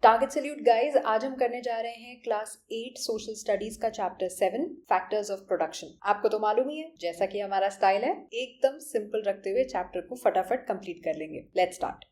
Target salute guys, आज हम करने जा रहे हैं क्लास 8 सोशल स्टडीज का चैप्टर 7 फैक्टर्स ऑफ प्रोडक्शन। आपको तो मालूम ही है, जैसा कि हमारा स्टाइल है, एकदम सिंपल रखते हुए चैप्टर को फटाफट कंप्लीट कर लेंगे। Let's start.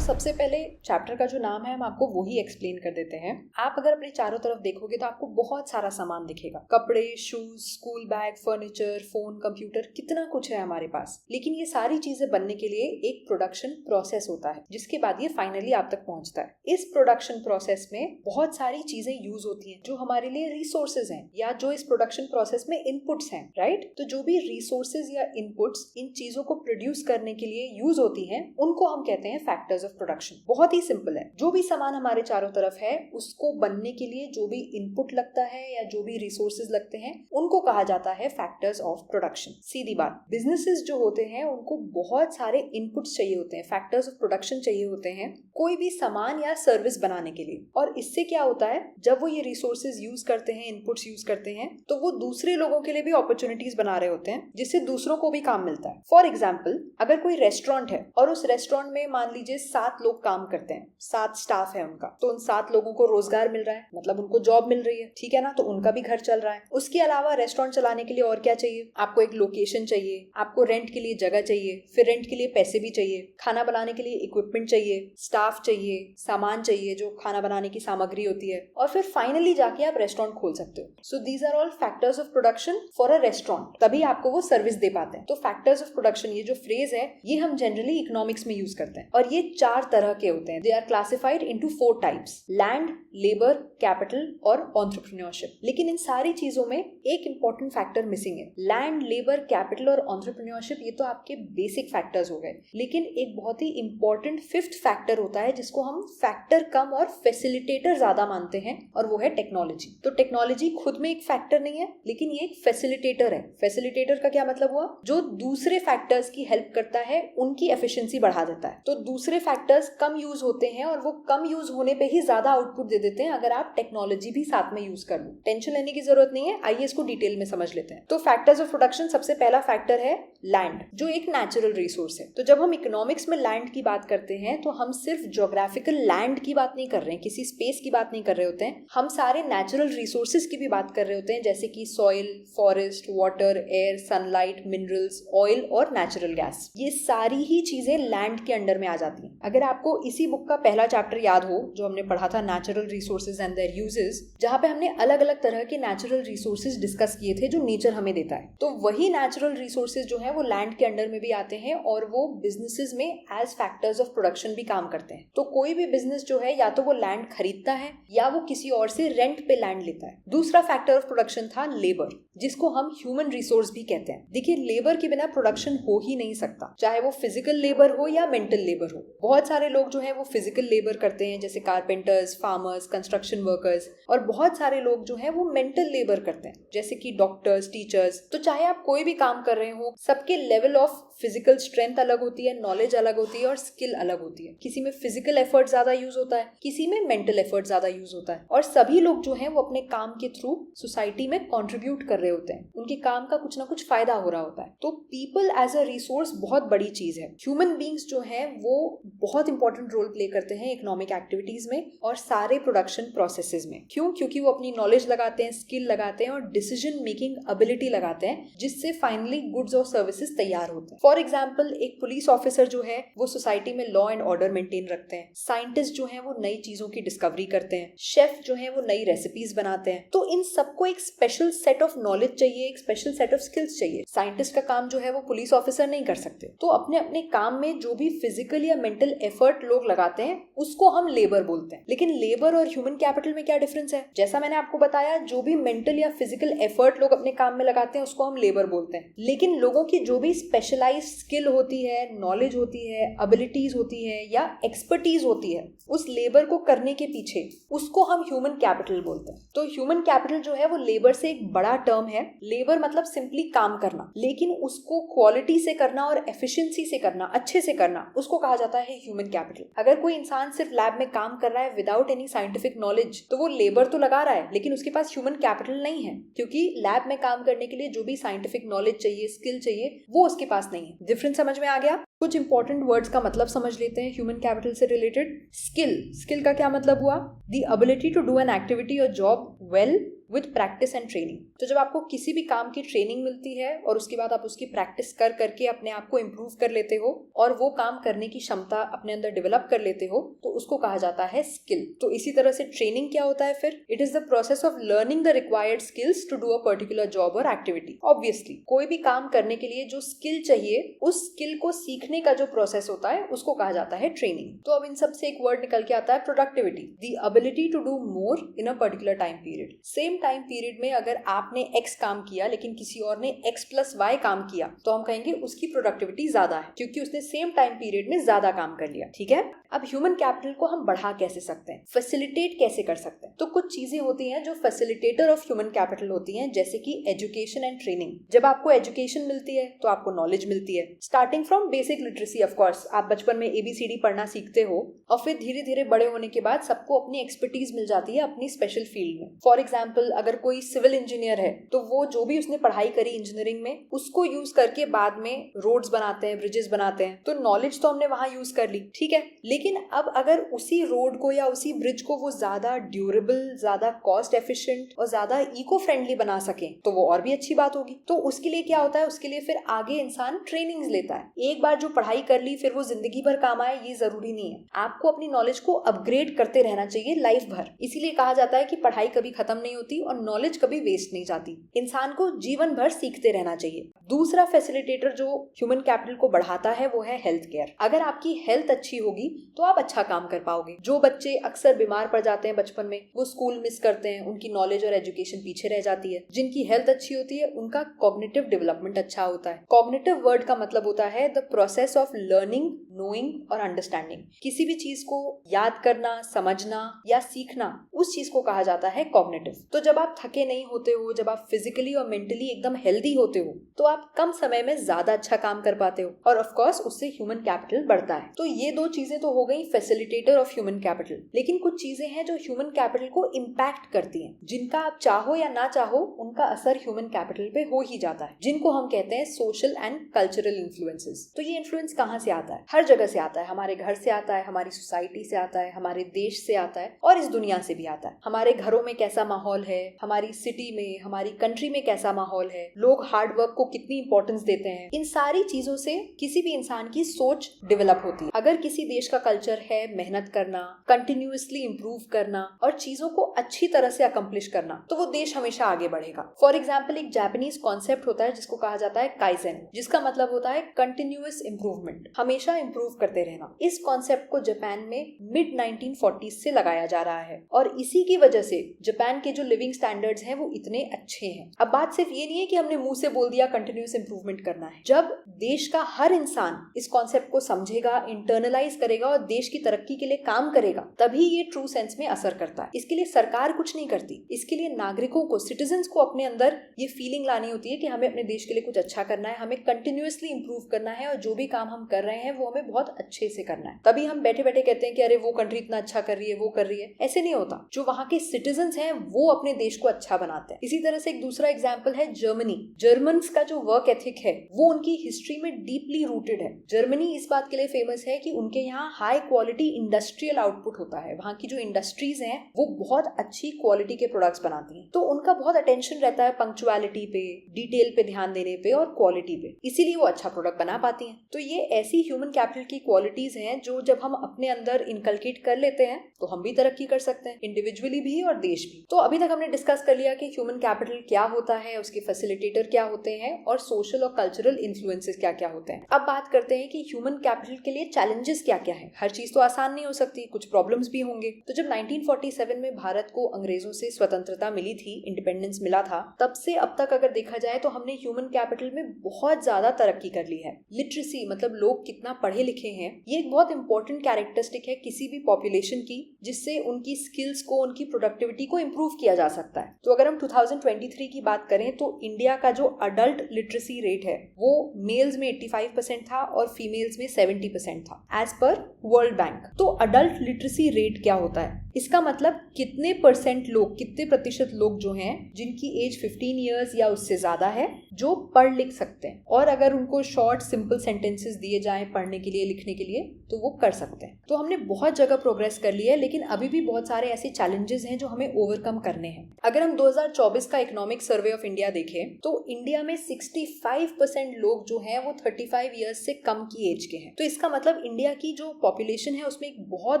सबसे पहले चैप्टर का जो नाम है हम आपको वही एक्सप्लेन कर देते हैं। आप अगर अपने चारों तरफ देखोगे तो आपको बहुत सारा सामान दिखेगा, कपड़े, shoes, school bag, furniture, phone, computer, कितना कुछ है हमारे पास। लेकिन ये सारी चीजें बनने के लिए एक प्रोडक्शन प्रोसेस होता है, जिसके बाद ये फाइनली आप तक पहुंचता है। इस प्रोडक्शन प्रोसेस में बहुत सारी चीजें यूज होती हैं जो हमारे लिए रिसोर्सेज हैं या जो इस प्रोडक्शन प्रोसेस में इनपुट्स हैं, राइट। तो जो भी रिसोर्सेज या इनपुट्स इन चीजों को प्रोड्यूस करने के लिए यूज होती हैं, उनको हम कहते हैं फैक्टर्स ऑफ प्रोडक्शन। बहुत ही सिंपल है। जो भी सामान हमारे चारों तरफ है, उसको बनने के लिए जो भी इनपुट लगता है या जो भी रिसोर्सेज लगते हैं, उनको कहा जाता है फैक्टर्स ऑफ प्रोडक्शन। सीधी बात, बिजनेसेस जो होते हैं उनको बहुत सारे इनपुट्स चाहिए होते हैं, फैक्टर्स ऑफ प्रोडक्शन चाहिए होते हैं कोई भी सामान या सर्विस बनाने के लिए। और इससे क्या होता है, जब वो ये रिसोर्सेज यूज करते हैं, इनपुट्स यूज करते हैं, तो वो दूसरे लोगों के लिए भी अपॉर्चुनिटीज बना रहे होते हैं, जिससे दूसरों को भी काम मिलता है। फॉर एग्जाम्पल, अगर कोई रेस्टोरेंट है और उस रेस्टोरेंट में मान लीजिए 7 लोग काम करते हैं, 7 स्टाफ है उनका, तो उन 7 लोगों को रोजगार मिल रहा है, मतलब उनको जॉब मिल रही है, ठीक है ना, तो उनका भी घर चल रहा है। उसके अलावा रेस्टोरेंट चलाने के लिए और क्या चाहिए, आपको एक लोकेशन चाहिए, आपको रेंट के लिए जगह चाहिए, फिर रेंट के लिए पैसे भी चाहिए, खाना बनाने के लिए इक्विपमेंट चाहिए, स्टाफ चाहिए, सामान चाहिए जो खाना बनाने की सामग्री होती है, और फिर फाइनली जाके आप रेस्टोरेंट खोल सकते हो। So these are all factors of production for a restaurant, तभी आपको वो सर्विस दे पाते हैं। तो फैक्टर्स ऑफ प्रोडक्शन, ये जो फ्रेज है, ये हम जनरली इकोनॉमिक्स में यूज करते हैं, और ये 4 तरह के होते हैं। They are classified into 4 types: land, labour, capital और एंटरप्रेन्योरशिप। लेकिन इन सारी चीजों में एक इंपॉर्टेंट फैक्टर मिसिंग है। लैंड, लेबर, कैपिटल और एंटरप्रेन्योरशिप, ये तो आपके बेसिक फैक्टर्स हो गए, लेकिन एक बहुत ही इंपॉर्टेंट 5th फैक्टर होता है जिसको हम फैक्टर कम और फैसिलिटेटर ज्यादा मानते हैं, और वो है टेक्नोलॉजी। तो टेक्नोलॉजी खुद में एक फैक्टर नहीं है, लेकिन ये एक फैसिलिटेटर है। फैसिलिटेटर का क्या मतलब हुआ, जो दूसरे फैक्टर्स की हेल्प करता है, उनकी एफिशिएंसी बढ़ा देता है। तो दूसरे फैक्टर्स कम यूज होते हैं और वो कम यूज होने पे ही ज्यादा आउटपुट दे देते हैं अगर आप टेक्नोलॉजी भी साथ में यूज कर लो। टेंशन लेने की जरूरत नहीं है, आइए इसको डिटेल में समझ लेते हैं। तो फैक्टर्स ऑफ प्रोडक्शन, सबसे पहला फैक्टर है लैंड, जो एक नेचुरल रिसोर्स है। तो जब हम इकोनॉमिक्स में लैंड की बात करते हैं, तो हम सिर्फ ज्योग्राफिकल लैंड की बात नहीं कर रहे हैं, किसी स्पेस की बात नहीं कर रहे होते हैं, हम सारे नेचुरल रिसोर्सेज की भी बात कर रहे होते हैं, जैसे कि soil, forest, water, air, sunlight, minerals, oil और नेचुरल गैस। ये सारी ही चीजें लैंड के अंडर में आ जाती हैं। अगर आपको इसी बुक का पहला चैप्टर याद हो जो हमने पढ़ा था, natural resources and there uses, जहां पे हमने अलग अलग तरह के नेचुरल रिसोर्सेज डिस्कस किए थे जो नेचर हमें देता है, तो वही नेचुरल रिसोर्सेज जो है वो लैंड के अंडर में भी आते हैं और वो बिजनेसेस में एज फैक्टर्स ऑफ प्रोडक्शन भी काम करते हैं। तो कोई भी बिजनेस जो है, या तो वो लैंड खरीदता है या वो किसी और से रेंट पे लैंड लेता है। दूसरा फैक्टर ऑफ प्रोडक्शन था लेबर, जिसको हम ह्यूमन रिसोर्स भी कहते हैं। देखिए, लेबर के बिना प्रोडक्शन हो ही नहीं सकता, चाहे वो फिजिकल लेबर हो या मेंटल लेबर हो। बहुत सारे लोग जो है वो फिजिकल लेबर करते हैं, जैसे कारपेंटर्स, फार्मर्स, कंस्ट्रक्शन वर्कर्स, और बहुत सारे लोग जो है वो मेंटल लेबर करते हैं, जैसे कि डॉक्टर्स, टीचर्स। तो चाहे आप कोई भी काम कर रहे हो, सबके लेवल ऑफ फिजिकल स्ट्रेंथ अलग होती है, नॉलेज अलग होती है और स्किल अलग होती है। किसी में फिजिकल एफर्ट ज्यादा यूज होता है, किसी में मेंटल एफर्ट ज्यादा यूज होता है, और सभी लोग जो है वो अपने काम के थ्रू सोसाइटी में कंट्रीब्यूट कर रहे होते हैं, उनके काम का कुछ ना कुछ फायदा हो रहा होता है। तो पीपल एज अ रिसोर्स बहुत बड़ी चीज है। ह्यूमन बींग्स जो है वो बहुत इंपॉर्टेंट रोल प्ले करते हैं इकोनॉमिक एक्टिविटीज में और सारे प्रोडक्शन प्रोसेसेस में। क्यों? क्योंकि वो अपनी नॉलेज लगाते हैं, स्किल लगाते हैं और डिसीजन मेकिंग एबिलिटी लगाते हैं, जिससे फाइनली गुड्स और सर्विसेज तैयार होते हैं। फॉर एग्जाम्पल, एक पुलिस ऑफिसर जो है वो सोसाइटी में लॉ एंड ऑर्डर मेंटेन रखते हैं। साइंटिस्ट जो है वो नई चीजों की डिस्कवरी करते हैं। शेफ जो है वो नई रेसिपीज बनाते हैं। तो इन सबको एक स्पेशल सेट ऑफ नॉलेज चाहिए, एक स्पेशल सेट ऑफ स्किल्स चाहिए। साइंटिस्ट का काम जो है वो पुलिस ऑफिसर नहीं कर सकते। तो अपने अपने काम में जो भी फिजिकल या मेंटल एफर्ट लोग लगाते हैं, उसको हम लेबर बोलते हैं। लेकिन लेबर और ह्यूमन कैपिटल में क्या डिफरेंस है? जैसा मैंने आपको बताया, जो भी मेंटल या फिजिकल एफर्ट लोग अपने काम में लगाते हैं, उसको हम लेबर बोलते हैं। लेकिन लोगों की जो भी स्पेशलाइज्ड स्किल होती है, नॉलेज होती है, एबिलिटीज होती है या एक्सपर्टीज होती है, उस लेबर को करने के पीछे, उसको हम ह्यूमन कैपिटल बोलते हैं। तो ह्यूमन कैपिटल जो है वो लेबर से एक बड़ा टर्म टर्म है। लेबर मतलब सिंपली काम करना, लेकिन उसको क्वालिटी से करना और एफिशिएंसी से करना, अच्छे से करना, उसको कहा जाता है ह्यूमन कैपिटल। अगर कोई इंसान सिर्फ लैब में काम कर रहा है विदाउट एनी साइंटिफिक नॉलेज, तो वो लेबर तो लगा रहा है लेकिन उसके पास ह्यूमन कैपिटल नहीं है, क्योंकि लैब में काम करने के लिए जो भी साइंटिफिक नॉलेज चाहिए, स्किल चाहिए, वो उसके पास नहीं है। डिफरेंस समझ में आ गया? कुछ इंपॉर्टेंट वर्ड्स का मतलब समझ लेते हैं ह्यूमन कैपिटल से रिलेटेड। स्किल का क्या मतलब हुआ? The ability to do an activity और job well with practice and training. तो जब आपको किसी भी काम की ट्रेनिंग मिलती है और उसके बाद आप उसकी प्रैक्टिस कर करके अपने आप को इम्प्रूव कर लेते हो और वो काम करने की क्षमता अपने अंदर डेवलप कर लेते हो, तो उसको कहा जाता है स्किल। तो इसी तरह से ट्रेनिंग क्या होता है फिर? It is the process of learning the required skills to do a particular job और एक्टिविटी। ऑब्वियसली कोई भी काम करने के लिए जो स्किल चाहिए, उस स्किल को सीखने का जो प्रोसेस होता है उसको कहा जाता है ट्रेनिंग। तो अब इन सब से एक वर्ड निकल के आता है productivity, the ability to do more in a particular time period. Same time period में अगर आपने x काम किया लेकिन किसी और ने x+y काम किया, तो हम कहेंगे उसकी प्रोडक्टिविटी ज्यादा है, क्योंकि उसने सेम टाइम पीरियड में ज्यादा काम कर लिया। ठीक है, अब ह्यूमन कैपिटल को हम बढ़ा कैसे सकते हैं, फैसिलिटेट कैसे कर सकते हैं? तो कुछ चीजें होती हैं जो फैसिलिटेटर ऑफ ह्यूमन कैपिटल होती हैं, जैसे कि एजुकेशन एंड ट्रेनिंग। जब आपको एजुकेशन मिलती है तो आपको नॉलेज मिलती है, starting from basic literacy. Of course आप बचपन में ABCD पढ़ना सीखते हो और फिर धीरे धीरे बड़े होने के बाद सबको अपनी एक्सपर्टीज मिल जाती है अपनी स्पेशल फील्ड में। फॉर एग्जाम्पल, अगर कोई सिविल इंजीनियर है तो वो जो भी उसने पढ़ाई करी इंजीनियरिंग में, उसको यूज करके बाद में रोड्स बनाते हैं, ब्रिजेस बनाते हैं, तो नॉलेज तो हमने वहां यूज कर ली, ठीक है। लेकिन अब अगर उसी रोड को या उसी ब्रिज को वो ज्यादा ड्यूरेबल, ज्यादा कॉस्ट एफिशिएंट और ज्यादा इको फ्रेंडली बना सके, तो वो और भी अच्छी बात होगी। तो उसके लिए क्या होता है, उसके लिए फिर आगे इंसान ट्रेनिंग्स लेता है। एक बार जो पढ़ाई कर ली फिर वो जिंदगी भर काम आए, ये जरूरी नहीं है। आपको अपनी नॉलेज को अपग्रेड करते रहना चाहिए लाइफ भर। इसीलिए कहा जाता है कि पढ़ाई कभी खत्म नहीं होती और नॉलेज कभी वेस्ट नहीं जाती। इंसान को जीवन भर सीखते रहना चाहिए। दूसरा फैसिलिटेटर जो ह्यूमन कैपिटल को बढ़ाता है वो है हेल्थ केयर। अगर आपकी हेल्थ अच्छी होगी तो आप अच्छा काम कर पाओगे। जो बच्चे अक्सर बीमार पड़ जाते हैं बचपन में, वो स्कूल मिस करते हैं, उनकी नॉलेज और एजुकेशन पीछे रह जाती है। जिनकी हेल्थ अच्छी होती है उनका कॉग्निटिव डेवलपमेंट अच्छा होता है। कॉग्निटिव वर्ड का मतलब होता है the process of learning, knowing और अंडरस्टैंडिंग। किसी भी चीज को याद करना, समझना या सीखना, उस चीज को कहा जाता है कॉग्निटिव। तो जब आप थके नहीं होते हो, जब आप फिजिकली और मेंटली एकदम हेल्दी होते हो, तो आप कम समय में ज्यादा अच्छा काम कर पाते हो और ऑफ कोर्स उससे ह्यूमन कैपिटल बढ़ता है। तो ये दो चीजें तो हो गई फैसिलिटेटर ऑफ ह्यूमन कैपिटल। लेकिन कुछ चीजें हैं जो ह्यूमन कैपिटल को इम्पैक्ट करती हैं, जिनका आप चाहो या ना चाहो उनका असर ह्यूमन कैपिटल पे हो ही जाता है, जिनको हम कहते हैं सोशल एंड कल्चरल इन्फ्लुएंसेस। तो ये इन्फ्लुएंस कहाँ से आता है? हर जगह से आता है। हमारे घर से आता है, हमारी सोसाइटी से आता है, हमारे देश से आता है और इस दुनिया से भी आता है। हमारे घरों में कैसा माहौल है, हमारी सिटी में, हमारी कंट्री में कैसा माहौल है, लोग हार्ड वर्क को कितनी इंपॉर्टेंस देते हैं, इन सारी चीजों से किसी भी इंसान की सोच डेवलप होती है। अगर किसी देश का कल्चर है मेहनत करना, कंटिन्यूअसली इंप्रूव करना और चीजों को अच्छी तरह से अकम्प्लिश करना, तो वो देश हमेशा आगे बढ़ेगा। फॉर एग्जाम्पल, एक जापानीज कॉन्सेप्ट होता है जिसको कहा जाता है काइजेन, जिसका मतलब होता है कंटिन्यूअस इंप्रूवमेंट, हमेशा इंप्रूव करते रहना। इस कॉन्सेप्ट को जापान में मिड 1940s से लगाया जा रहा है और इसी की वजह से जापान के जो लिविंग स्टैंडर्ड्स हैं वो इतने अच्छे हैं। अब बात सिर्फ ये नहीं है कि हमने मुंह से बोल दिया कंटिन्यूअस इंप्रूवमेंट करना है। जब देश का हर इंसान इस कॉन्सेप्ट को समझेगा, इंटरनलाइज करेगा और देश की तरक्की के लिए काम करेगा, तभी ये ट्रू सेंस में असर करता है। इसके लिए सरकार कुछ नहीं करती, इसके लिए नागरिकों को, सिटीजन्स को अपने अंदर ये फीलिंग लानी होती है कि हमें अपने देश के लिए कुछ अच्छा करना है, हमें कंटिन्यूअसली इंप्रूव करना है और जो भी काम हम कर रहे हैं वो हमें बहुत अच्छे से करना है। तभी हम बैठे बैठे कहते हैं कि अरे वो कंट्री इतना अच्छा कर रही है, वो कर रही है। ऐसे नहीं होता। जो वहाँ के सिटीजन्स हैं वो अपने देश को अच्छा बनाते हैं। इसी तरह से एक दूसरा एग्जाम्पल है जर्मनी। जर्मन्स का जो वर्क एथिक है वो उनकी हिस्ट्री में डीपली रूटेड है। जर्मनी इस बात के लिए फेमस है कि उनके यहाँ हाई क्वालिटी इंडस्ट्रियल आउटपुट होता है। वहाँ की जो इंडस्ट्रीज हैं वो बहुत अच्छी क्वालिटी के प्रोडक्ट्स बनाती हैं। तो उनका बहुत अटेंशन रहता है पंक्चुअलिटी पे, डिटेल पे ध्यान देने पे और क्वालिटी पे, इसीलिए वो अच्छा प्रोडक्ट बना पाती हैं। तो ये ऐसी ह्यूमन कैपिटल की क्वालिटीज हैं जो जब हम अपने अंदर इनकलकेट कर लेते हैं तो हम भी तरक्की कर सकते हैं, इंडिविजुअली भी और देश भी। तो अभी तक हमने डिस्कस कर लिया कि ह्यूमन कैपिटल क्या होता है, उसके फैसिलिटेटर क्या होते हैं और सोशल और कल्चरल इन्फ्लुएंसेस क्या क्या होते हैं। अब बात करते हैं कि ह्यूमन कैपिटल के लिए चैलेंजेस क्या क्या है। हर चीज तो आसान नहीं हो सकती, कुछ प्रॉब्लम्स भी होंगे। तो जब 1947 में भारत को अंग्रेजों से स्वतंत्रता मिली थी, इंडिपेंडेंस मिला था, तब से अब तक अगर देखा जाए तो हमने ह्यूमन कैपिटल में बहुत ज्यादा तरक्की कर ली है। लिटरेसी मतलब लोग कितना पढ़े लिखे हैं, ये एक बहुत इंपॉर्टेंट कैरेक्टरिस्टिक है किसी भी पॉपुलेशन की, जिससे उनकी स्किल्स को, उनकी प्रोडक्टिविटी को इम्प्रूव किया जा सकता है। तो अगर हम 2023 की बात करें तो इंडिया का जो अडल्ट लिटरेसी रेट है वो मेल्स में 85% था और फीमेल्स में 70% था एज पर वर्ल्ड बैंक। तो अडल्ट लिटरेसी रेट क्या होता है? इसका मतलब कितने परसेंट लोग, कितने प्रतिशत लोग जो हैं जिनकी एज 15 इयर्स या उससे ज्यादा है जो पढ़ लिख सकते हैं, और अगर उनको शॉर्ट सिंपल सेंटेंसेस दिए जाएं पढ़ने के लिए, लिखने के लिए, तो वो कर सकते हैं। तो हमने बहुत जगह प्रोग्रेस कर ली है, लेकिन अभी भी बहुत सारे ऐसे चैलेंजेस हैं जो हमें ओवरकम करने हैं। अगर हम 2024 का इकोनॉमिक सर्वे ऑफ इंडिया देखें तो इंडिया में 65% लोग जो हैं वो 35 इयर्स से कम की एज के हैं। तो इसका मतलब इंडिया की जो पॉपुलेशन है उसमें एक बहुत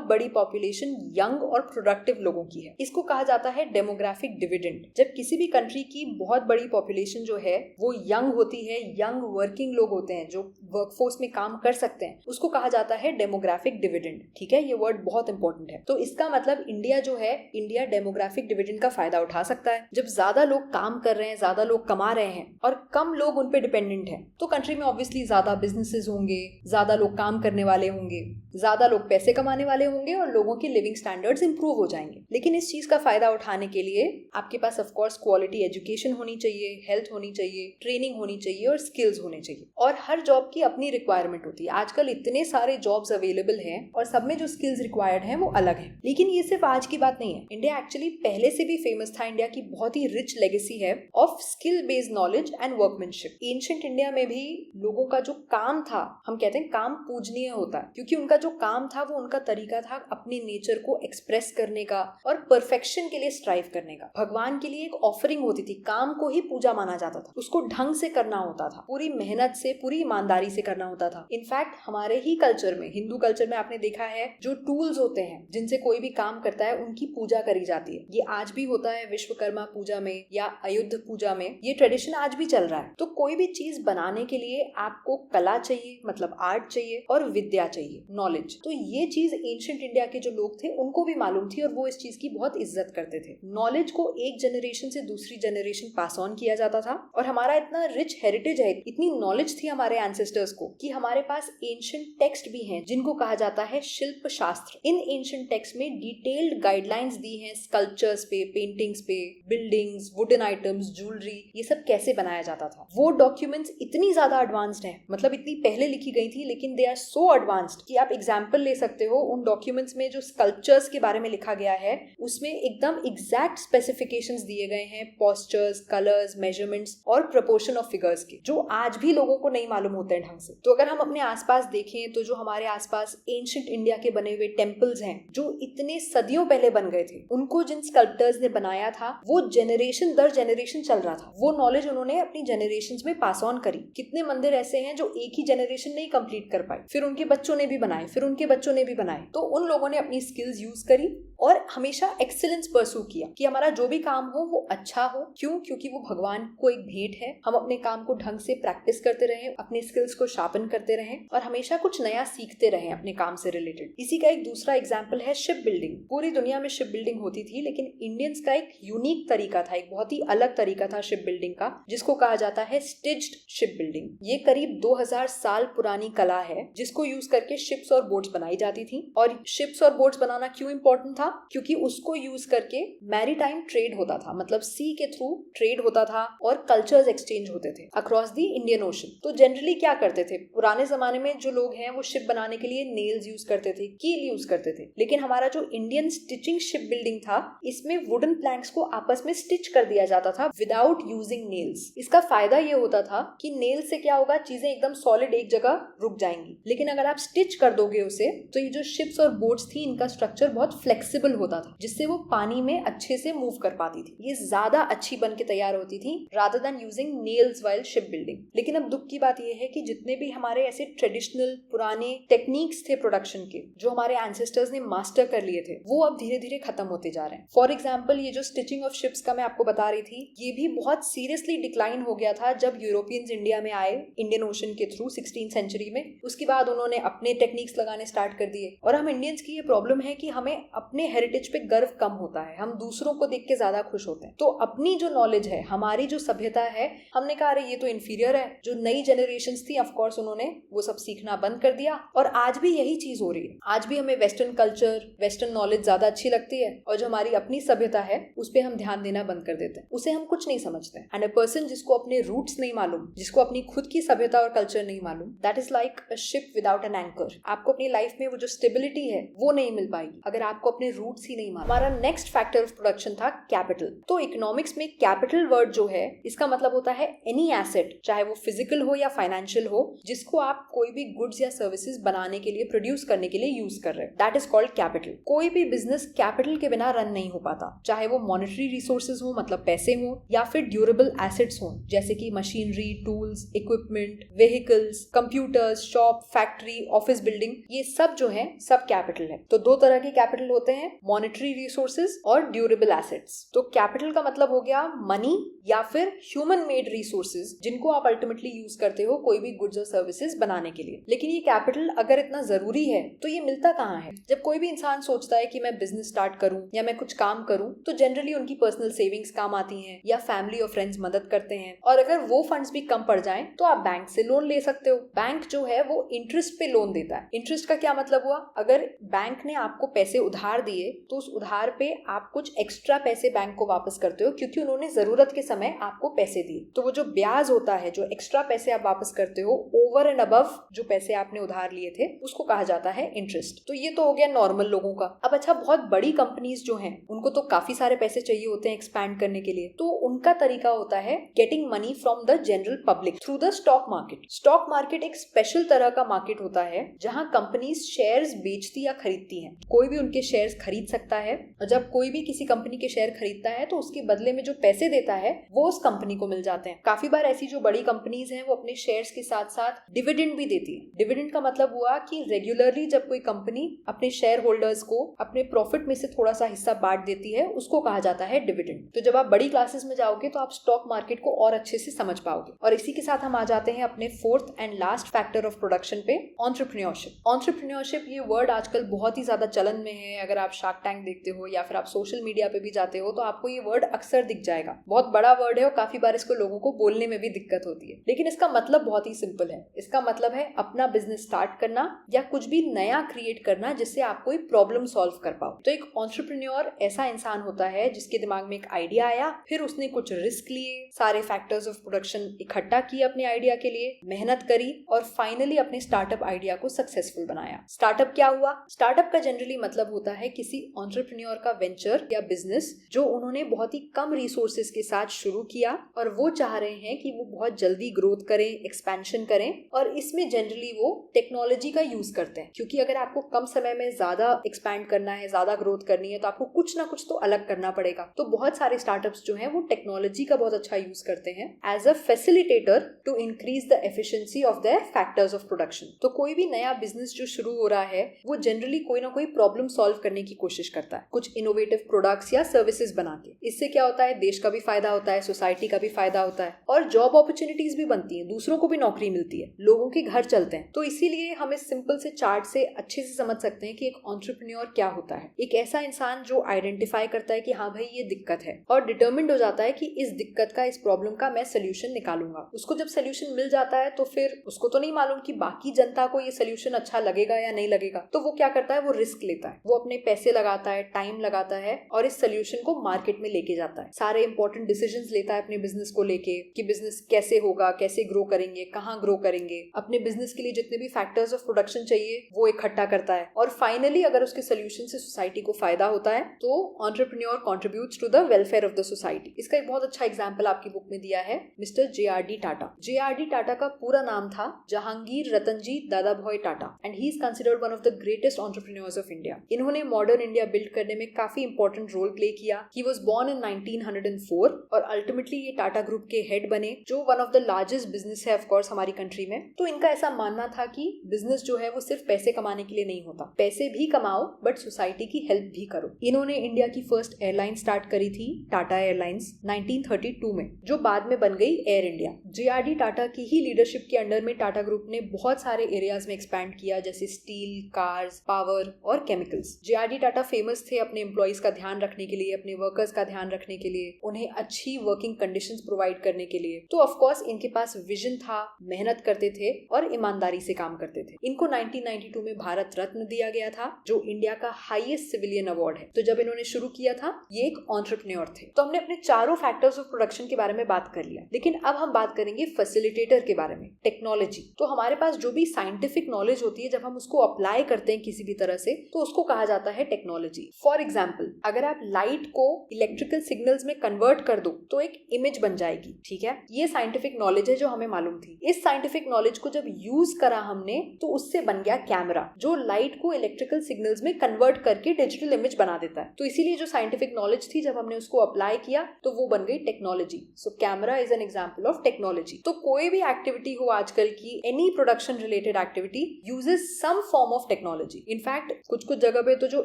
बड़ी पॉपुलेशन यंग और प्रोडक्टिव लोगों की है। इसको कहा जाता है डेमोग्राफिक डिविडेंड। जब किसी भी कंट्री की बहुत बड़ी पॉपुलेशन जो है वो यंग होती है, यंग वर्किंग लोग होते हैं जो वर्कफोर्स में काम कर सकते हैं, उसको कहा जाता है डेमोग्राफिक डिविडेंड। ठीक है, ये वर्ड बहुत इंपॉर्टेंट है। तो इसका मतलब इंडिया जो है, इंडिया डेमोग्राफिक डिविडेंड का फायदा उठा सकता है। जब ज्यादा लोग काम कर रहे हैं, ज्यादा लोग कमा रहे हैं और कम लोग उन पे डिपेंडेंट हैं, तो कंट्री में ऑब्वियसली ज्यादा बिजनेसेस होंगे, ज्यादा लोग काम करने वाले होंगे, ज्यादा लोग पैसे कमाने वाले होंगे और लोगों के लिविंग स्टैंडर्ड्स इंप्रूव हो जाएंगे। लेकिन इस चीज का फायदा उठाने के लिए आपके पास ऑफ कोर्स क्वालिटी एजुकेशन होनी चाहिए, हेल्थ होनी चाहिए, ट्रेनिंग होनी चाहिए और स्किल्स होने चाहिए। और हर जॉब की अपनी रिक्वायरमेंट होती है। आजकल इतने सारे जॉब्स अवेलेबल हैं और सब में जो स्किल्स रिक्वायर्ड हैं वो अलग है। लेकिन ये सिर्फ आज की बात नहीं है। इंडिया एक्चुअली पहले से भी फेमस था। इंडिया की बहुत ही रिच लेगेसी है of skill based knowledge and workmanship. Ancient India में भी लोगों का जो काम था, हम कहते हैं काम पूजनीय होता है, क्योंकि उनका जो काम था वो उनका तरीका था अपने नेचर को एक्सप्रेस करने का और परफेक्शन के लिए स्ट्राइव करने का। भगवान के लिए एक ऑफरिंग होती थी, काम को ही पूजा माना जाता था, उसको ढंग से करना होता था, पूरी मेहनत से, पूरी ईमानदारी से करना होता था। इनफैक्ट हमारे ही कल्चर में, हिंदू कल्चर में आपने देखा है जो टूल्स होते हैं जिनसे कोई भी काम करता है उनकी पूजा करी जाती है। ये आज भी होता है विश्वकर्मा पूजा में या अयुध पूजा में, ये ट्रेडिशन आज भी चल रहा है। तो कोई भी चीज बनाने के लिए आपको कला चाहिए, मतलब आर्ट चाहिए, और विद्या चाहिए, नॉलेज। तो ये चीज एंशिएंट इंडिया के जो लोग थे उनको भी मालूम थी और वो इस चीज की बहुत इज्जत करते थे। नॉलेज को एक जनरेशन से दूसरी जनरेशन पास ऑन किया जाता था और हमारा इतना रिच हेरिटेज है, इतनी नॉलेज थी हमारे एंसेस्टर्स को कि हमारे पास एंशिएंट टेक्स्ट भी हैं जिनको कहा जाता है शिल्प शास्त्र। इन एंशिएंट टेक्स्ट में डिटेल्ड गाइडलाइंस दी हैं स्कल्पचर्स पे, पेंटिंग्स पे, बिल्डिंग्स, वुडन आइटम्स, ज्वेलरी, ये सब कैसे बनाया जाता था। वो डॉक्यूमेंट्स इतनी ज्यादा एडवांस्ड हैं, मतलब इतनी पहले लिखी गई थी, लेकिन दे आर सो एडवांस्ड कि आप एग्जाम्पल ले सकते हो उन डॉक्यूमेंट्स में जो स्कल्पचर्स के बारे में लिखा गया है उसमें एकदम एग्जैक्ट स्पेसिफिकेशंस दिए गए हैं, पोस्चर्स, कलर्स, मेजरमेंट्स और प्रोपोर्शन ऑफ फिगर्स के, जो आज भी लोगों को नहीं मालूम होते हैं ढंग से। तो अगर हम अपने आसपास देखें तो जो हमारे आसपास एंशिएंट इंडिया के बने हुए टेम्पल्स हैं जो इतने सदियों पहले बन गए थे, उनको जिन स्कल्प्टर्स ने बनाया था वो जनरेशन दर जनरेशन चल रहा था। वो नॉलेज उन्होंने अपनी जनरेशंस में पास ऑन करी। कितने मंदिर ऐसे हैं जो एक ही जनरेशन नहीं कंप्लीट कर पाई, फिर उनके बच्चों ने भी बनाए, फिर उनके बच्चों ने भी बनाए। तो उन लोगों ने अपनी स्किल्स यूज करी और हमेशा एक्सीलेंस परस्यू किया कि हमारा जो भी काम हो वो अच्छा हो। क्यों? क्योंकि वो भगवान को एक भेंट है। हम अपने काम को ढंग से प्रैक्टिस करते रहें, अपने स्किल्स को शार्पन करते रहें और हमेशा कुछ नया सीखते रहें अपने काम से रिलेटेड। इसी का एक दूसरा एग्जाम्पल है शिप बिल्डिंग। पूरी दुनिया में शिप बिल्डिंग होती थी, लेकिन इंडियंस का एक यूनिक तरीका था, एक बहुत ही अलग तरीका था शिप बिल्डिंग का, जिसको कहा जाता है स्टिच्ड शिप बिल्डिंग। ये करीब 2000 साल पुरानी कला है जिसको यूज करके शिप्स और बोट्स बनाई जाती थी। और शिप्स और बोट्स बनाना क्यों इंपॉर्टेंट था? क्योंकि उसको यूज करके मैरीटाइम ट्रेड होता था, मतलब सी के थ्रू ट्रेड होता था और कल्चर्स एक्सचेंज होते थे अक्रॉस द इंडियन ओशन। तो जनरली क्या करते थे पुराने जमाने में जो लोग हैं वो शिप बनाने के लिए नेल्स यूज करते थे, कील यूज करते थे। लेकिन हमारा जो इंडियन स्टिचिंग शिप बिल्डिंग था, इसमें वुडन प्लैंक्स को आपस में स्टिच कर दिया जाता था विदाउट यूजिंग नेल्स। इसका फायदा ये होता था कि नेल से क्या होगा, चीजें एकदम सॉलिड एक जगह रुक जाएंगी। लेकिन अगर आप स्टिच कर दोगे उसे, तो ये जो शिप्स और बोट्स थी इनका स्ट्रक्चर बहुत फ्लेक्सिबल होता था, जिससे वो पानी में अच्छे से मूव कर पाती थी। ये ज्यादा अच्छी बन के तैयार होती थी rather than using nails while ship building. लेकिन अब दुख की बात यह है कि जितने भी हमारे ऐसे ट्रेडिशनल पुराने टेक्निक्स थे प्रोडक्शन के, जो हमारे एंसेस्टर्स ने मास्टर कर लिए थे, वो अब धीरे धीरे खत्म होते जा रहे हैं। फॉर एग्जाम्पल, ये जो स्टिचिंग ऑफ शिप्स का मैं आपको बता रही थी, ये भी बहुत सीरियसली डिक्लाइन हो गया था जब यूरोपियंस इंडिया में आए इंडियन ओशन के थ्रू 16th सेंचुरी में। उसके बाद उन्होंने अपने टेक्निक्स लगाने स्टार्ट कर दिए। और हम इंडियंस की ये प्रॉब्लम है कि हमें अपने हेरिटेज पे गर्व कम होता है, हम दूसरों को देख के ज्यादा खुश होते हैं। तो अपनी जो नॉलेज है, हमारी जो सभ्यता है, हमने कहा अरे ये तो इन्फीरियर है। जो नई जनरेशंस थी ऑफ कोर्स उन्होंने वो सब सीखना बंद कर दिया, और आज भी यही चीज हो रही है। आज भी हमें वेस्टर्न कल्चर, वेस्टर्न नॉलेज ज्यादा अच्छी लगती है, और जो हमारी अपनी सभ्यता है उस पर हम ध्यान देना बंद कर देते हैं, उसे हम कुछ नहीं समझते। एंड अ पर्सन जिसको अपने रूट्स नहीं मालूम, जिसको अपनी खुद की सभ्यता और कल्चर नहीं मालूम, that is like a ship without an anchor. आपको अपनी लाइफ में वो जो स्टेबिलिटी है वो नहीं मिल पाएगी अगर आपको अपने रूट्स ही नहीं मालूम। हमारा नेक्स्ट फैक्टर ऑफ प्रोडक्शन था कैपिटल। तो इकोनॉमिक्स में कैपिटल वर्ड जो है, इसका मतलब होता है एनी एसेट, चाहे वो फिजिकल हो या फाइनेंशियल हो, जिसको आप कोई भी गुड्स या सर्विसेज बनाने के लिए, प्रोड्यूस करने के लिए यूज कर रहे हैं, दैट इज कॉल्ड कैपिटल। कोई भी बिजनेस कैपिटल के बिना रन नहीं हो पाता, चाहे वो मॉनेटरी रिसोर्सेज हो, मतलब पैसे हो, या फिर ड्यूरेबल एसेट्स हो, जैसे कि machinery, tools, equipment, vehicles, computers, shop, factory, office building, ये सब जो है सब कैपिटल है। तो दो तरह के कैपिटल होते हैं, मॉनेटरी रिसोर्सेज और ड्यूरेबल एसेट्स। तो कैपिटल का मतलब हो गया मनी या फिर ह्यूमन मेड रिसोर्सेज, जिनको आप अल्टीमेटली यूज करते हो कोई भी गुड्स और सर्विसेज बनाने के लिए। लेकिन ये कैपिटल अगर इतना जरूरी है तो ये मिलता कहाँ है? जब कोई भी इंसान सोचता है कि मैं बिजनेस स्टार्ट करूं या मैं कुछ काम करूं, तो जनरली उनकी पर्सनल सेविंग्स काम आती हैं, या फैमिली और फ्रेंड्स मदद करते हैं, और अगर वो फंड्स भी कम पड़ जाएं तो आप बैंक से लोन ले सकते हो। बैंक जो है वो इंटरेस्ट पे लोन देता है। इंटरेस्ट का क्या मतलब हुआ? अगर बैंक ने आपको पैसे उधार दिए तो उस उधार पे आप कुछ एक्स्ट्रा पैसे बैंक को वापस करते हो, क्योंकि उन्होंने जरूरत के समय आपको पैसे दिए। तो वो जो ब्याज होता है, जो एक्स्ट्रा पैसे आप वापस करते हो ओवर एंड अबव जो पैसे आपने उधार लिए थे, उसको कहा जाता है इंटरेस्ट। तो ये तो हो गया नॉर्मल लोगों का। अब अच्छा, बहुत बड़ी कंपनीज जो हैं उनको तो काफी सारे पैसे चाहिए होते हैं एक्सपैंड करने के लिए, तो उनका तरीका होता है getting money from the general public through the stock market. Stock market एक स्पेशल तरह का मार्केट होता है जहां कंपनीज शेयर्स बेचती या खरीदती हैं। कोई भी उनके शेयर्स खरीद सकता है, और जब कोई भी किसी कंपनी के शेयर खरीदता है तो उसके बदले में जो पैसे देता है वो उस कंपनी को मिल जाते हैं। काफी बार ऐसी जो बड़ी कंपनीज हैं वो अपने शेयर्स के साथ साथ डिविडेंड भी देती है। डिविडेंड का मतलब हुआ कि रेगुलरली जब कोई कंपनी अपने शेयर होल्डर्स को अपने प्रॉफिट में से थोड़ा सा हिस्सा बांट देती है, उसको कहा जाता है डिविडेंड। तो जब आप बड़ी क्लासेस में जाओगे तो आप स्टॉक मार्केट को और अच्छे से समझ पाओगे। और इसी के साथ हम आ जाते हैं अपने fourth and last factor of production पे, एंटरप्रेन्योरशिप। एंटरप्रेन्योरशिप ये वर्ड आजकल बहुत ही ज्यादा चलन में है। अगर आप शार्क टैंक देखते हो या फिर आप सोशल मीडिया पे भी जाते हो तो आपको ये वर्ड अक्सर दिख जाएगा। बहुत बड़ा वर्ड है और काफी बार इसको लोगों को बोलने में भी दिक्कत होती है, लेकिन इसका मतलब बहुत ही सिंपल है। इसका मतलब है अपना बिजनेस स्टार्ट करना या कुछ भी नया क्रिएट करना जिससे आप कोई प्रॉब्लम सॉल्व कर पाओ। तो एक एंटरप्रेन्योर ऐसा इंसान होता है जिसके दिमाग में एक आइडिया आया, फिर उसने कुछ रिस्क लिए, सारे फैक्टर्स ऑफ प्रोडक्शन इकट्ठा किए अपने आइडिया के लिए, मेहनत करी और फाइनली अपने स्टार्टअप आइडिया को सक्सेसफुल बनाया। स्टार्टअप क्या हुआ? स्टार्टअप का जनरली मतलब होता है किसी एंटरप्रेन्योर का वेंचर या बिजनेस जो उन्होंने बहुत ही कम रिसोर्सेज के साथ शुरू किया, और वो चाह रहे हैं कि वो बहुत जल्दी ग्रोथ करें, एक्सपेंशन करें, और इसमें जनरली वो टेक्नोलॉजी का यूज करते हैं। क्योंकि अगर आपको कम समय में ज्यादा एक्सपैंड करना है, ज्यादा ग्रोथ करनी है, तो आपको कुछ ना कुछ तो अलग करना पड़ेगा। तो बहुत सारे स्टार्टअप्स जो हैं वो टेक्नोलॉजी का बहुत अच्छा यूज करते हैं as a facilitator to increase the efficiency of their factors of production. तो कोई भी नया बिजनेस जो शुरू हो रहा है वो जनरली कोई ना कोई प्रॉब्लम सॉल्व करने की कोशिश करता है, कुछ इनोवेटिव प्रोडक्ट्स या सर्विसेज बना के। इससे क्या होता है? देश का भी फायदा होता है, सोसाइटी का भी फायदा होता है, और जॉब अपॉर्चुनिटीज भी बनती हैं, दूसरों को भी नौकरी मिलती है, लोगों के घर चलते हैं। तो इसीलिए हम इस सिंपल से चार्ट से अच्छे से समझ सकते हैं कि एक एंटरप्रेन्योर क्या होता है। एक ऐसा इंसान जो आइडेंटिफाई करता है कि हाँ भाई ये दिक्कत है, और डिटर्मिन्ड हो जाता है कि इस दिक्कत का, इस प्रॉब्लम का मैं सोल्यूशन निकालूंगा। उसको जब सोल्यूशन मिल जाता है तो फिर उसको तो नहीं मालूम कि बाकी जनता को ये सोल्यूशन अच्छा लगेगा या नहीं लगेगा, तो वो क्या करता है? वो रिस्क लेता है, वो अपने पैसे लगाता है, टाइम लगाता है, और इस सोल्यूशन को मार्केट में लेके जाता है। सारे इंपॉर्टेंट डिसीजंस लेता है अपने बिजनेस को लेके कि बिजनेस कैसे होगा, कैसे ग्रो करेंगे, कहाँ ग्रो करेंगे, अपने बिजनेस के लिए जितने भी फैक्टर्स ऑफ प्रोडक्शन चाहिए वो इकट्ठा करता है, और फाइनली अगर उसके सोल्यूशन से सोसाइटी को फायदा होता है तो entrepreneur contributes to the welfare of the society. इसका एक बहुत अच्छा एग्जांपल आपकी बुक में दिया है mister JRD Tata. JRD Tata का पूरा नाम था Jahangir Ratanji Dadabhai Tata, and he is considered one of the greatest entrepreneurs of India. इन्होंने मॉडर्न इंडिया बिल्ड करने में काफी इंपॉर्टेंट रोल प्ले किया। ही वाज बोर्न इन 1904 और अल्टीमेटली ये टाटा ग्रुप के हेड बने, जो one of the largest business है ऑफ कोर्स हमारी कंट्री में। तो इनका ऐसा मानना था कि बिजनेस जो है वो सिर्फ पैसे कमाने के लिए नहीं होता, पैसे भी कमाओ बट सोसाइटी की हेल्प भी करो। इन्होंने इंडिया की फर्स्ट एयरलाइन स्टार्ट करी थी, टाटा एयरलाइंस, 1932 में, जो बाद में बन गई एयर इंडिया। JRD टाटा की ही लीडरशिप के अंडर में टाटा ग्रुप ने बहुत सारे एरियाज में एक्सपैंड किया, जैसे स्टील, कार्स, पावर और केमिकल्स। JRD टाटा फेमस थे अपने एम्प्लॉइज का ध्यान रखने के लिए, अपने वर्कर्स का ध्यान रखने के लिए, उन्हें अच्छी वर्किंग कंडीशंस प्रोवाइड करने के लिए। तो ऑफ कोर्स इनके पास विजन था, मेहनत करते थे और ईमानदारी से काम करते थे। इनको 1992 में भारत रत्न दिया गया था, जो इंडिया का हाईएस्ट सिविलियन अवार्ड है। तो जब इन्होंने शुरू किया था, ये एक एंटरप्रेन्योर थे। तो हमने अपने चारों फैक्टर्स ऑफ प्रोडक्शन के बारे में बात कर लिया, लेकिन अब हम बात करेंगे फैसिलिटेटर के बारे में, टेक्नोलॉजी। तो हमारे पास जो भी साइंटिफिक नॉलेज होती है, जब हम उसको अप्लाई करते हैं किसी भी तरह से, तो उसको कहा जाता है टेक्नोलॉजी। फॉर एग्जाम्पल, अगर आप लाइट को इलेक्ट्रिकल सिग्नल्स में कन्वर्ट कर दो तो एक इमेज बन जाएगी, ठीक है। ये साइंटिफिक नॉलेज है जो हमें मालूम थी। इस साइंटिफिक नॉलेज को जब यूज करा हमने, तो उससे बन गया कैमरा, जो लाइट को इलेक्ट्रिकल सिग्नल्स में कन्वर्ट करके डिजिटल इमेज बना देता है। तो इसीलिए जो साइंटिफिक नॉलेज थी, जब हमने उसको अप्लाई किया तो वो बन गई technology. So camera is an example of technology. तो कोई भी एक्टिविटी हो आजकल की, any production related activity uses some form of technology. In fact कुछ कुछ जगह पे तो जो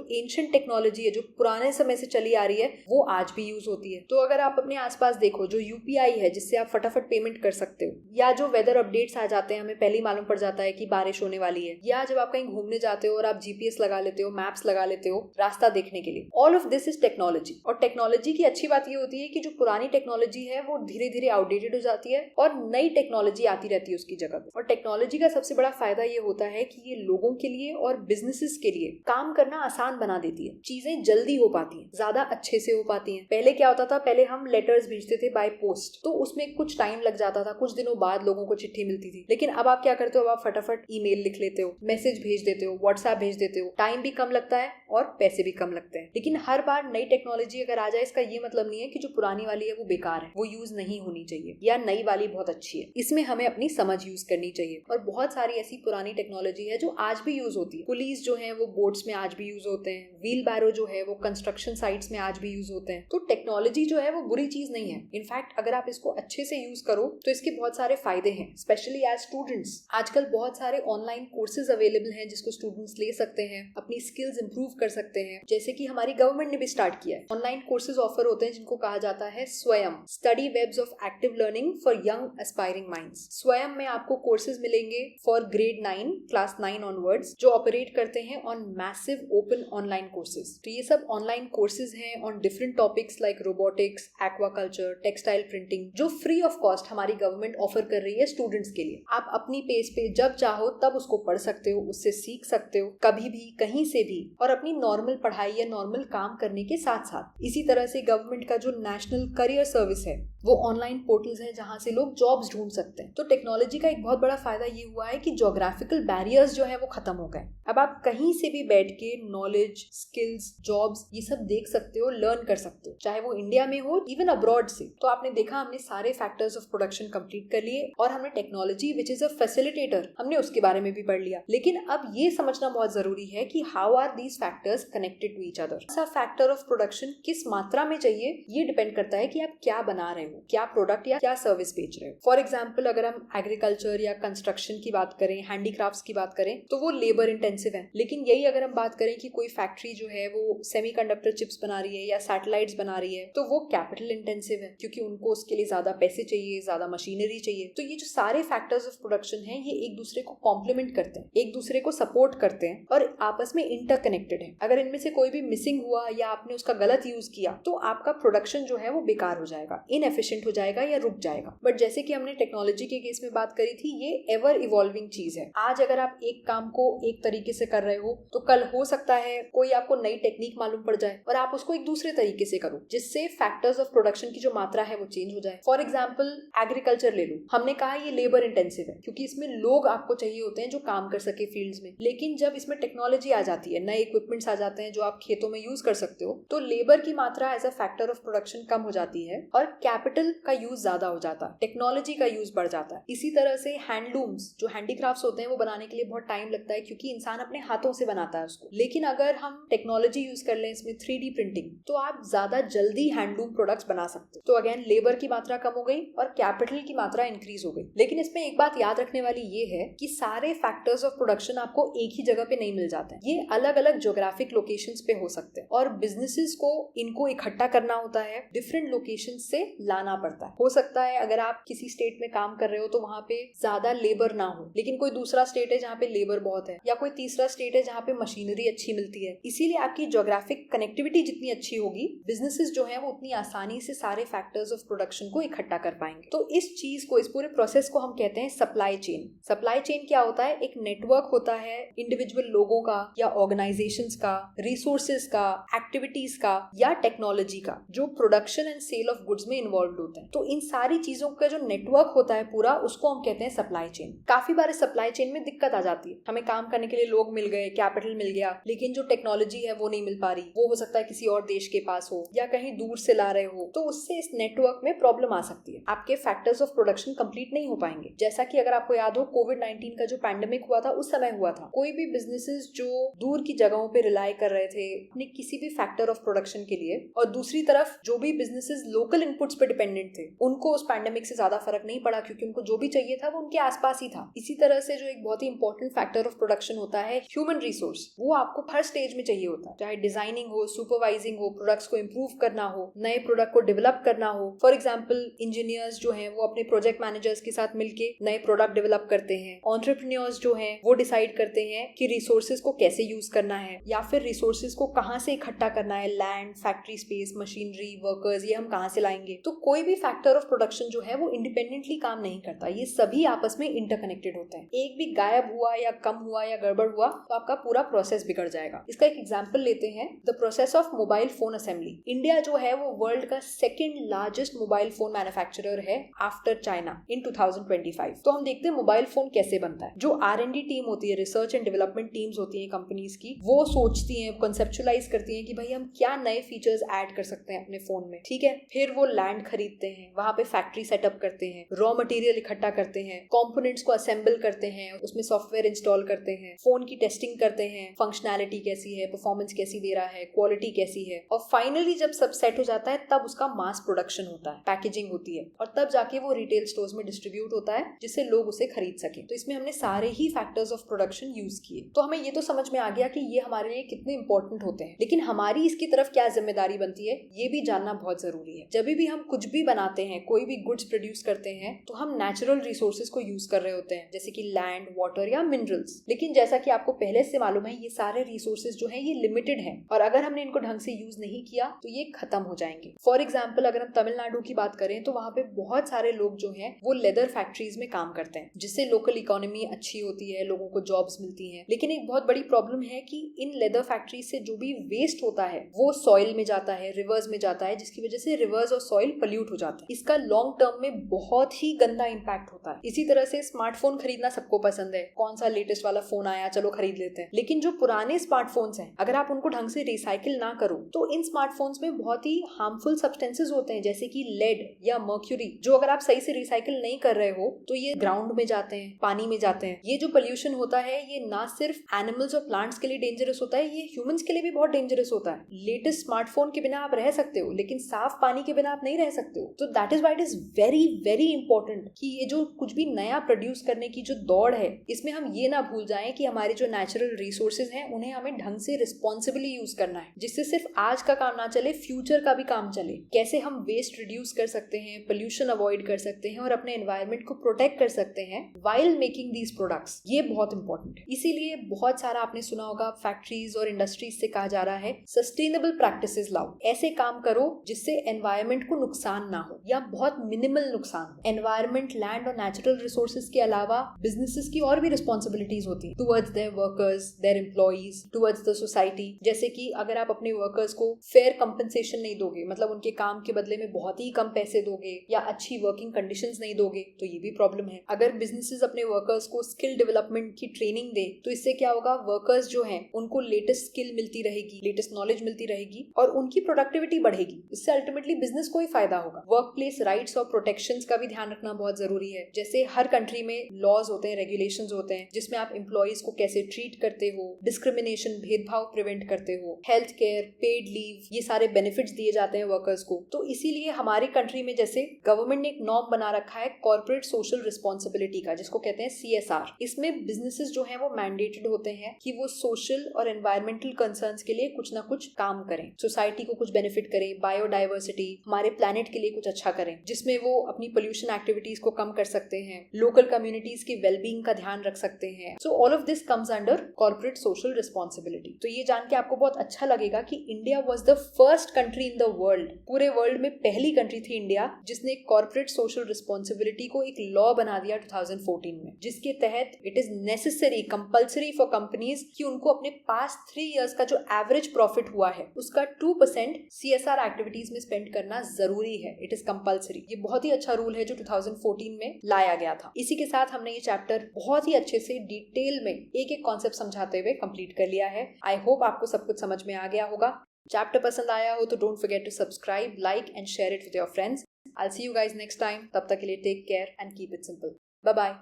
एंशिएंट टेक्नोलॉजी है, जो पुराने समय से चली आ रही है, वो आज भी यूज होती है। तो अगर आप अपने आसपास देखो, जो यूपीआई है, जिससे आप फटाफट पेमेंट कर सकते हो, या जो वेदर अपडेट्स आ जाते हैं, हमें पहले ही मालूम पड़ जाता है कि बारिश होने वाली है, या जब आप कहीं घूमने जाते हो और आप जीपीएस लगा लेते हो, मैप्स लगा लेते हो रास्ता देखने के लिए, all of this is technology. और टेक्नोलॉजी की अच्छी बात ये होती है कि जो पुरानी टेक्नोलॉजी है वो धीरे धीरे आउटडेटेड हो जाती है और नई टेक्नोलॉजी आती रहती है उसकी जगह पे। और टेक्नोलॉजी का सबसे बड़ा फायदा ये होता है कि ये लोगों के लिए और बिजनेसेस के लिए काम करना आसान बना देती है। चीजें जल्दी हो पाती हैं, ज्यादा अच्छे से हो पाती हैं। पहले क्या होता था, पहले हम लेटर्स भेजते थे बाय पोस्ट, तो उसमें कुछ टाइम लग जाता था, कुछ दिनों बाद लोगों को चिट्ठी मिलती थी। लेकिन अब आप क्या करते हो, अब आप फटाफट ईमेल लिख लेते हो, मैसेज भेज देते हो, व्हाट्सएप भेज देते हो। टाइम भी कम लगता है और पैसे भी कम लगते हैं। लेकिन हर बार नई टेक्नोलॉजी अगर आ जाए, इसका ये मतलब नहीं है कि जो पुरानी वाली है वो बेकार है, वो यूज नहीं होनी चाहिए, या नई वाली बहुत अच्छी है। इसमें हमें अपनी समझ यूज करनी चाहिए। और बहुत सारी ऐसी पुरानी टेक्नोलॉजी है जो आज भी यूज होती है। पुलिस जो है वो बोट्स में आज भी यूज होते हैं, व्हील बैरो जो है वो कंस्ट्रक्शन साइट्स में आज भी यूज होते हैं। तो टेक्नोलॉजी जो है वो बुरी चीज नहीं है। इनफैक्ट अगर आप इसको अच्छे से यूज करो तो इसके बहुत सारे फायदे हैं, स्पेशली एज स्टूडेंट्स। आजकल बहुत सारे ऑनलाइन कोर्सेज अवेलेबल हैं जिसको स्टूडेंट्स ले सकते हैं, अपनी स्किल्स इंप्रूव कर सकते हैं। जैसे कि हमारी गवर्नमेंट ने भी स्टार्ट किया है, ऑनलाइन कोर्सेज ऑफर होते हैं जिनको कहा जाता है Swayam, study webs of active learning for young aspiring minds. Swayam में आपको कोर्सेज मिलेंगे फॉर ग्रेड 9, क्लास 9 ऑनवर्ड्स, जो ऑपरेट करते हैं on massive open online courses. तो ये सब ऑनलाइन कोर्सेज हैं on different topics like robotics, aquaculture, textile printing, जो फ्री ऑफ कॉस्ट हमारी गवर्नमेंट ऑफर कर रही है स्टूडेंट्स के लिए। आप अपनी पेज पे जब चाहो तब उसको पढ़ सकते हो, उससे सीख सकते हो, कभी भी कहीं से भी, और अपनी नॉर्मल पढ़ाई या नॉर्मल काम करने के साथ साथ। इसी तरह से गवर्नमेंट का जो नेशनल करियर सर्विस है, वो ऑनलाइन पोर्टल्स हैं जहां से लोग जॉब्स ढूंढ सकते हैं। तो टेक्नोलॉजी का एक बहुत बड़ा फायदा ये हुआ है कि ज्योग्राफिकल बैरियर्स जो है वो खत्म हो गए। अब आप कहीं से भी बैठ के नॉलेज, स्किल्स, जॉब्स ये सब देख सकते हो, लर्न कर सकते हो, चाहे वो इंडिया में हो, इवन अब्रॉड से। तो आपने देखा, हमने सारे फैक्टर्स ऑफ प्रोडक्शन कंप्लीट कर लिए और हमने technology which is a facilitator, हमने उसके बारे में भी पढ़ लिया। लेकिन अब ये समझना बहुत जरूरी है कि how are these factors connected to each other. ऐसा फैक्टर ऑफ प्रोडक्शन किस मात्रा में चाहिए, ये डिपेंड करता है कि आप क्या बना रहे हो, क्या प्रोडक्ट या क्या सर्विस बेच रहे हो। फॉर एग्जाम्पल, अगर हम एग्रीकल्चर या कंस्ट्रक्शन की बात करें, हैंडीक्राफ्ट्स की बात करें, तो वो लेबर इंटेंसिव है। लेकिन यही अगर हम बात करें कि कोई फैक्ट्री जो है वो सेमीकंडक्टर चिप्स बना रही है या सैटेलाइट्स बना रही है, तो वो कैपिटल इंटेंसिव है, क्योंकि उनको उसके लिए ज्यादा पैसे चाहिए, ज्यादा मशीनरी चाहिए। तो ये जो सारे फैक्टर्स ऑफ प्रोडक्शन है, ये एक दूसरे को कॉम्प्लीमेंट करते हैं, एक दूसरे को सपोर्ट करते हैं और आपस में इंटरकनेक्टेड है। अगर इनमें से कोई भी मिसिंग हुआ या आपने उसका गलत यूज किया, तो आपका प्रोडक्शन जो है वो बेकार हो जाएगा, इनएफिशिएंट हो जाएगा या रुक जाएगा। बट जैसे कि हमने टेक्नोलॉजी के केस में बात करी थी, ये एवर इवॉल्विंग चीज है। आज अगर आप एक काम को एक तरीके से कर रहे हो, तो कल हो सकता है कोई आपको नई टेक्निक मालूम पड़ जाए और आप उसको एक दूसरे तरीके से करो, जिससे फैक्टर्स ऑफ प्रोडक्शन की जो मात्रा है वो चेंज हो जाए। फॉर एग्जाम्पल, एग्रीकल्चर ले लो। हमने कहा ये लेबर इंटेंसिव है, क्योंकि इसमें लोग आपको चाहिए होते हैं जो काम कर सके फील्ड्स में। लेकिन जब इसमें टेक्नोलॉजी आ जाती है, नए इक्विपमेंट्स आ जाते हैं जो आप खेतों में यूज कर सकते हो, तो लेबर की मात्रा as a factor of production कम हो जाती है और कैपिटल का यूज ज्यादा हो जाता है, टेक्नोलॉजी का यूज बढ़ जाता है। इसी तरह से हैंडलूम्स, जो हैंडीक्राफ्ट्स होते हैं, वो बनाने के लिए बहुत टाइम लगता है, क्योंकि इंसान अपने हाथों से बनाता है उसको। लेकिन अगर हम टेक्नोलॉजी यूज कर लें इसमें 3D प्रिंटिंग, तो आप ज्यादा जल्दी हैंडलूम प्रोडक्ट्स बना सकते हो। तो अगेन लेबर की मात्रा कम हो गई और कैपिटल की मात्रा इंक्रीज हो गई। लेकिन इसमें एक बात याद रखने वाली ये है कि सारे फैक्टर्स ऑफ प्रोडक्शन आपको एक ही जगह पे नहीं मिल जाते हैं, ये अलग अलग ज्योग्राफिक लोकेशंस पे हो सकते हैं और बिजनेसेस को इनको इकट्ठा करना होता है, डिफरेंट लोकेशन से लाना पड़ता है। हो सकता है अगर आप किसी स्टेट में काम कर रहे हो तो वहाँ पे ज्यादा लेबर ना हो, लेकिन कोई दूसरा स्टेट है जहाँ पे लेबर बहुत है, या कोई तीसरा स्टेट है जहाँ पे मशीनरी अच्छी मिलती है। इसीलिए आपकी ज्योग्राफिक कनेक्टिविटी जितनी अच्छी होगी, बिजनेसेस जो है वो उतनी आसानी से सारे फैक्टर्स ऑफ प्रोडक्शन को इकट्ठा कर पाएंगे। तो इस चीज को, इस पूरे प्रोसेस को हम कहते हैं सप्लाई चेन। सप्लाई चेन क्या होता है? एक नेटवर्क होता है इंडिविजुअल लोगों का या ऑर्गेनाइजेशंस का, रिसोर्सेज का, एक्टिविटीज का या टेक्नोलॉजी का, जो production and sale of goods में इन्वॉल्व होते हैं। तो इन सारी चीजों का जो नेटवर्क होता है पूरा, उसको हम कहते हैं सप्लाई चेन। काफी बार सप्लाई चेन में दिक्कत आ जाती है, हमें काम करने के लिए लोग मिल गए, कैपिटल मिल गया, लेकिन जो टेक्नोलॉजी है वो नहीं मिल पा रही। वो हो सकता है किसी और देश के पास हो या कहीं दूर से ला रहे हो, तो उससे इस नेटवर्क में प्रॉब्लम आ सकती है। आपके फैक्टर्स ऑफ प्रोडक्शन कंप्लीट नहीं हो पाएंगे। जैसा कि अगर आपको याद हो, कोविड-19 का जो पैंडेमिक हुआ था, उस समय हुआ था कोई भी बिजनेसेस जो दूर की जगहों पे रिलाई कर रहे थे अपने किसी भी फैक्टर ऑफ प्रोडक्शन के लिए, और दूसरी तरफ जो भी बिजनेसेस लोकल इनपुट्स पे डिपेंडेंट थे, उनको उस पैंडेमिक से ज्यादा फर्क नहीं पड़ा, क्योंकि उनको जो भी चाहिए था वो उनके आसपास ही था। इसी तरह से जो एक बहुत ही इंपॉर्टेंट फैक्टर ऑफ प्रोडक्शन होता है ह्यूमन रिसोर्स, वो आपको हर स्टेज में चाहिए होता है, चाहे डिजाइनिंग हो, सुपरवाइजिंग हो, प्रोडक्ट्स को इंप्रूव करना हो, नए प्रोडक्ट को डेवलप करना हो। फॉर एग्जाम्पल, इंजीनियर्स जो हैं वो अपने प्रोजेक्ट मैनेजर्स के साथ मिलके नए प्रोडक्ट डेवलप करते हैं। एंटरप्रेन्योर्स जो हैं वो डिसाइड करते हैं कि रिसोर्सेज को कैसे यूज करना है, या फिर रिसोर्सेज को कहाँ से इकट्ठा करना है, land, factory space, machinery, workers, ये हम कहाँ से लाएंगे। तो कोई भी फैक्टर ऑफ प्रोडक्शन जो है वो इंडिपेंडेंटली काम नहीं करता, ये सभी आपस में इंटरकनेक्टेड होते हैं। एक भी गायब हुआ या कम हुआ या गड़बड़ हुआ तो आपका पूरा प्रोसेस बिगड़ जाएगा। इसका एक एग्जांपल लेते हैं, the process of mobile phone assembly. India जो है वो वर्ल्ड का second largest mobile phone manufacturer है आफ्टर चाइना इन 2025। तो हम देखते हैं मोबाइल फोन कैसे बनता है। जो R&D टीम होती है, रिसर्च एंड डेवलपमेंट टीम्स होती है कंपनीज की, वो सोचती हैं, कॉन्सेप्चुअलाइज करती हैं कि भाई हम क्या नए फीचर्स ऐड कर सकते हैं अपने फोन में, ठीक है। फिर वो लैंड खरीदते हैं, वहां पे फैक्ट्री सेटअप करते हैं, रॉ मटेरियल इकट्ठा करते हैं, कंपोनेंट्स को असेंबल करते हैं, उसमें सॉफ्टवेयर इंस्टॉल करते हैं, फोन की टेस्टिंग करते हैं, फंक्शनैलिटी कैसी है, परफॉर्मेंस कैसी दे रहा है, क्वालिटी कैसी है, और फाइनली जब सब सेट हो जाता है तब उसका मास प्रोडक्शन होता है, पैकेजिंग होती है, और तब जाके वो रिटेल स्टोर्स में डिस्ट्रीब्यूट होता है जिससे लोग उसे खरीद सके। तो इसमें हमने सारे ही फैक्टर्स ऑफ प्रोडक्शन यूज किए। तो हमें ये तो समझ में आ गया कि ये हमारे लिए कितने इंपॉर्टेंट होते हैं, लेकिन हमारी इसकी तरफ क्या जिम्मेदारी बनती है ये भी जानना बहुत जरूरी है। जब भी हम कुछ भी बनाते हैं, कोई भी गुड्स प्रोड्यूस करते हैं, तो हम नेचुरल रिसोर्सेज को यूज कर रहे होते हैं, जैसे कि लैंड, वाटर या मिनरल्स। लेकिन जैसा कि आपको पहले से मालूम है, ये सारे रिसोर्सेज जो है ये लिमिटेड है, और अगर हमने इनको ढंग से यूज नहीं किया तो ये खत्म हो जाएंगे। फॉर एग्जाम्पल, अगर हम तमिलनाडु की बात करें तो वहाँ पे बहुत सारे लोग जो हैं वो लेदर फैक्ट्रीज में काम करते हैं, जिससे लोकल इकोनॉमी अच्छी होती है, लोगों को जॉब्स मिलती हैं। लेकिन एक बहुत बड़ी प्रॉब्लम है कि इन लेदर फैक्ट्रीज से जो भी वेस्ट होता है वो सॉइल में जाता है, रिवर्स में जाता है, जिसकी वजह से रिवर्स और सॉइल पोल्यूट हो जाता है। इसका लॉन्ग टर्म में बहुत ही गंदा इम्पैक्ट होता है। इसी तरह से स्मार्टफोन खरीदना सबको पसंद है, कौन सा लेटेस्ट वाला फोन आया चलो खरीद लेते हैं, लेकिन जो पुराने स्मार्टफोन्स हैं अगर आप उनको ढंग से रिसाइकिल ना करो तो इन स्मार्टफोन्स में बहुत ही हार्मफुल सब्सटेंसेस होते हैं, जैसे कि लेड या मर्क्यूरी, जो अगर आप सही से रिसाइकिल नहीं कर रहे हो तो ये ग्राउंड में जाते हैं, पानी में जाते हैं। ये जो पोल्यूशन होता है ये ना सिर्फ एनिमल्स और प्लांट्स के लिए डेंजरस होता है, ये ह्यूमंस के लिए भी बहुत डेंजरस होता है। लेटेस्ट स्मार्टफोन के बिना आप रह सकते हो, लेकिन साफ पानी के बिना आप नहीं रह सकते हो। तो that is why it is very very important कि ये जो कुछ भी नया प्रोड्यूस करने की जो दौड़ है, इसमें हम ये ना भूल जाएं कि हमारे जो नेचुरल रिसोर्सेज हैं उन्हें हमें ढंग से रिस्पॉन्सिबली यूज करना है, जिससे सिर्फ आज का काम ना चले, फ्यूचर का भी काम चले। कैसे हम वेस्ट रिड्यूस कर सकते हैं, पोल्यूशन अवॉइड कर सकते हैं और अपने एनवायरमेंट को प्रोटेक्ट कर सकते हैं व्हाइल मेकिंग दीज प्रोडक्ट्स, ये बहुत इंपॉर्टेंट है। इसीलिए बहुत सारा आपने सुना होगा फैक्ट्रीज और इंडस्ट्रीज से कहा जा रहा है सस्टेनेबल प्रैक्टिसेस लाओ, ऐसे काम करो जिससे एनवायरमेंट को नुकसान ना हो या बहुत मिनिमल नुकसान हो। एनवायरमेंट, लैंड और नेचुरल रिसोर्सेज के अलावा बिजनेसेस की और भी रिस्पॉन्सिबिलिटीज होती है towards their workers, their employees, towards the society. जैसे कि अगर आप अपने वर्कर्स को फेयर कंपनसेशन नहीं दोगे, मतलब उनके काम के बदले में बहुत ही कम पैसे दोगे या अच्छी वर्किंग कंडीशंस नहीं दोगे, तो ये भी प्रॉब्लम है। अगर बिजनेसेस अपने वर्कर्स को स्किल डेवलपमेंट की ट्रेनिंग दे तो इससे क्या होगा, वर्कर्स जो हैं उनको लेटेस्ट स्किल मिलती रहेगी, लेटेस्ट नॉलेज मिलती रहेगी और उनकी प्रोडक्टिविटी बढ़ेगी। इससे अल्टीमेटली बिजनेस को ही फायदा होगा। वर्क प्लेस राइट्स और प्रोटेक्शंस का भी ध्यान रखना बहुत जरूरी है। जैसे हर कंट्री में लॉज होते हैं, रेगुलेशंस होते हैं, जिसमें आप एम्प्लॉइज को कैसे ट्रीट करते हो, डिस्क्रिमिनेशन, भेदभाव प्रिवेंट करते हो, हेल्थ केयर, पेड लीव, ये सारे बेनिफिट्स दिए जाते हैं वर्कर्स को। तो इसीलिए हमारी कंट्री में जैसे गवर्नमेंट ने एक नॉर्म बना रखा है कॉर्पोरेट सोशल रिस्पॉन्सिबिलिटी का, जिसको कहते हैं CSR। इसमें बिजनेसेस जो हैं वो मैंडेटेड होते हैं कि वो सोशल और एनवायरमेंटल कंसर्न्स के लिए कुछ ना कुछ काम करें, सोसाइटी को कुछ बेनिफिट करें, बायोडाइवर्सिटी, हमारे प्लैनेट प्लेनेट के लिए कुछ अच्छा करें, जिसमें वो अपनी पोल्यूशन एक्टिविटीज को कम कर सकते हैं, लोकल कम्युनिटीज की वेलबींग का ध्यान रख सकते हैं। So all of this comes under corporate social responsibility. तो ये जान के आपको बहुत अच्छा लगेगा कि India was the first country in the world, पूरे वर्ल्ड में पहली कंट्री थी इंडिया जिसने कॉर्पोरेट सोशल रिस्पॉन्सिबिलिटी को एक लॉ बना दिया 2014 में, जिसके तहत it is necessary, compulsory for companies कि उनको अपने पास्ट 3 इयर्स का जो एवरेज प्रॉफिट हुआ है उसका 2% CSR एक्टिविटीज में स्पेंड करना जरूरी है। It is compulsory. ये बहुत ही अच्छा रूल है जो 2014 में लाया गया था। इसी के साथ हमने ये चैप्टर बहुत ही अच्छे से डिटेल में एक एक कॉन्सेप्ट समझाते हुए कंप्लीट कर लिया है। आई होप आपको सब कुछ समझ में आ गया होगा। चैप्टर पसंद आया हो तो don't forget to subscribe, like and share it with your friends. I'll see you guys next time. तब तक के लिए take care and keep it simple. Bye bye.